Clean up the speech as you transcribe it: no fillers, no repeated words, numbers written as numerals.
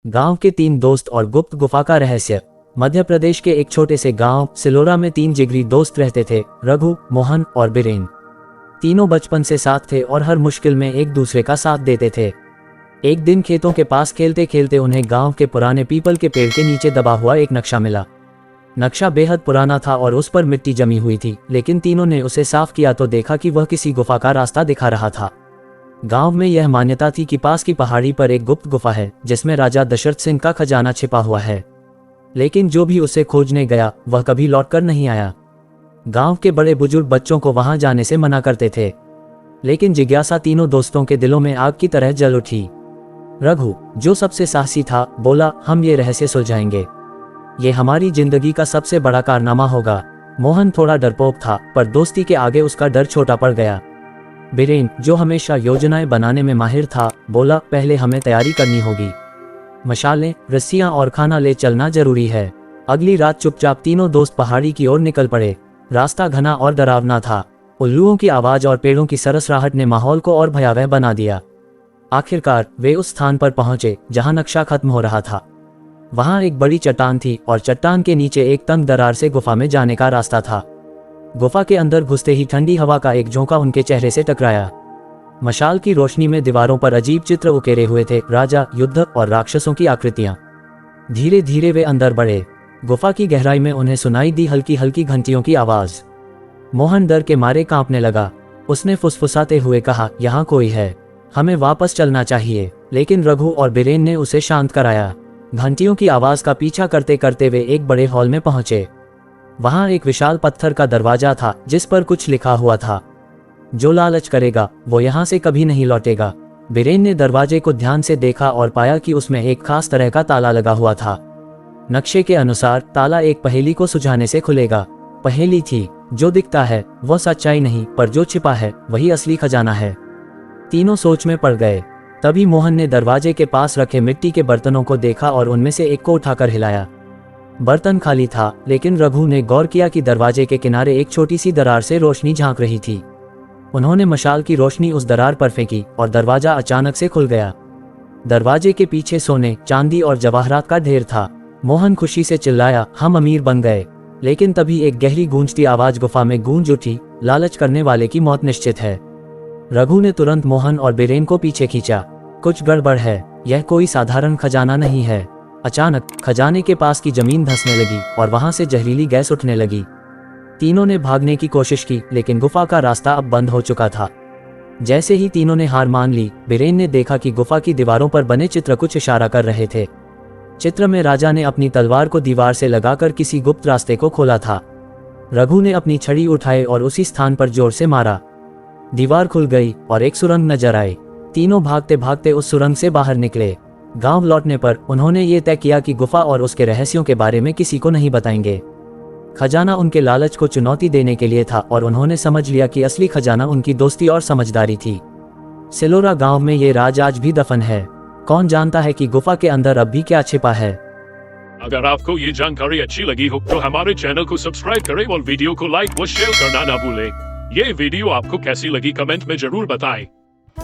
गांव के तीन दोस्त और गुप्त गुफा का रहस्य। मध्य प्रदेश के एक छोटे से गांव सिलोरा में तीन जिगरी दोस्त रहते थे, रघु, मोहन और बीरेन। तीनों बचपन से साथ थे और हर मुश्किल में एक दूसरे का साथ देते थे। एक दिन खेतों के पास खेलते खेलते उन्हें गांव के पुराने पीपल के पेड़ के नीचे दबा हुआ एक नक्शा मिला। नक्शा बेहद पुराना था और उस पर मिट्टी जमी हुई थी, लेकिन तीनों ने उसे साफ किया तो देखा कि वह किसी गुफा का रास्ता दिखा रहा था। गांव में यह मान्यता थी कि पास की पहाड़ी पर एक गुप्त गुफा है जिसमें राजा दशरथ सिंह का खजाना छिपा हुआ है, लेकिन जो भी उसे खोजने गया वह कभी लौटकर नहीं आया। गांव के बड़े बुजुर्ग बच्चों को वहां जाने से मना करते थे, लेकिन जिज्ञासा तीनों दोस्तों के दिलों में आग की तरह जल उठी। रघु, जो सबसे साहसी था, बोला, हम ये रहस्य सुलझाएंगे। ये हमारी जिंदगी का सबसे बड़ा कारनामा होगा। मोहन थोड़ा डरपोक था, पर दोस्ती के आगे उसका डर छोटा पड़ गया। बीरेन, जो हमेशा योजनाएं बनाने में माहिर था, बोला, पहले हमें तैयारी करनी होगी। मशालें, रस्सियां और खाना ले चलना जरूरी है। अगली रात चुपचाप तीनों दोस्त पहाड़ी की ओर निकल पड़े। रास्ता घना और डरावना था। उल्लुओं की आवाज और पेड़ों की सरसराहट ने माहौल को और भयावह बना दिया। आखिरकार वे उस स्थान पर पहुंचे जहां नक्शा खत्म हो रहा था। वहां एक बड़ी चट्टान थी और चट्टान के नीचे एक तंग दरार से गुफा में जाने का रास्ता था। गुफा के अंदर घुसते ही ठंडी हवा का एक झोंका उनके चेहरे से टकराया। मशाल की रोशनी में दीवारों पर अजीब चित्र उकेरे हुए थे, राजा, युद्ध और राक्षसों की आकृतियां। धीरे धीरे वे अंदर बढ़े। गुफा की गहराई में उन्हें सुनाई दी हल्की हल्की घंटियों की आवाज। मोहन डर के मारे कांपने लगा। उसने फुसफुसाते हुए कहा, यहाँ कोई है, हमें वापस चलना चाहिए। लेकिन रघु और बीरेन ने उसे शांत कराया। घंटियों की आवाज का पीछा करते करते वे एक बड़े हॉल में पहुंचे। वहां एक विशाल पत्थर का दरवाजा था जिस पर कुछ लिखा हुआ था, जो लालच करेगा वो यहां से कभी नहीं लौटेगा। बीरेन ने दरवाजे को ध्यान से देखा और पाया कि उसमें एक खास तरह का ताला लगा हुआ था। नक्शे के अनुसार ताला एक पहेली को सुझाने से खुलेगा। पहेली थी, जो दिखता है वह सच्चाई नहीं, पर जो छिपा है वही असली खजाना है। तीनों सोच में पड़ गए। तभी मोहन ने दरवाजे के पास रखे मिट्टी के बर्तनों को देखा और उनमें से एक को उठाकर हिलाया। बर्तन खाली था, लेकिन रघु ने गौर किया कि दरवाजे के किनारे एक छोटी सी दरार से रोशनी झांक रही थी। उन्होंने मशाल की रोशनी उस दरार पर फेंकी और दरवाजा अचानक से खुल गया। दरवाजे के पीछे सोने, चांदी और जवाहरात का ढेर था। मोहन खुशी से चिल्लाया, हम अमीर बन गए। लेकिन तभी एक गहरी गूंजती आवाज गुफा में गूंज उठी, लालच करने वाले की मौत निश्चित है। रघु ने तुरंत मोहन और बीरेन को पीछे खींचा। कुछ गड़बड़ है, यह कोई साधारण खजाना नहीं है। अचानक खजाने के पास की जमीन धंसने लगी और वहां से जहरीली गैस उठने लगी। तीनों ने भागने की कोशिश की, लेकिन गुफा का रास्ता अब बंद हो चुका था। जैसे ही तीनों ने हार मान ली, बीरेन ने देखा कि गुफा की दीवारों पर बने चित्र कुछ इशारा कर रहे थे। चित्र में राजा ने अपनी तलवार को दीवार से लगाकर किसी गुप्त रास्ते को खोला था। रघु ने अपनी छड़ी उठाई और उसी स्थान पर जोर से मारा। दीवार खुल गई और एक सुरंग नजर आई। तीनों भागते भागते उस सुरंग से बाहर निकले। गांव लौटने पर उन्होंने ये तय किया कि गुफा और उसके रहस्यों के बारे में किसी को नहीं बताएंगे। खजाना उनके लालच को चुनौती देने के लिए था और उन्होंने समझ लिया कि असली खजाना उनकी दोस्ती और समझदारी थी। सिलोरा गांव में ये राज आज भी दफन है। कौन जानता है कि गुफा के अंदर अब भी क्या छिपा है। अगर आपको ये जानकारी अच्छी लगी हो तो हमारे चैनल को सब्सक्राइब करें और वीडियो को लाइक व शेयर करना ना भूलें। ये वीडियो आपको कैसी लगी कमेंट में जरूर बताएं।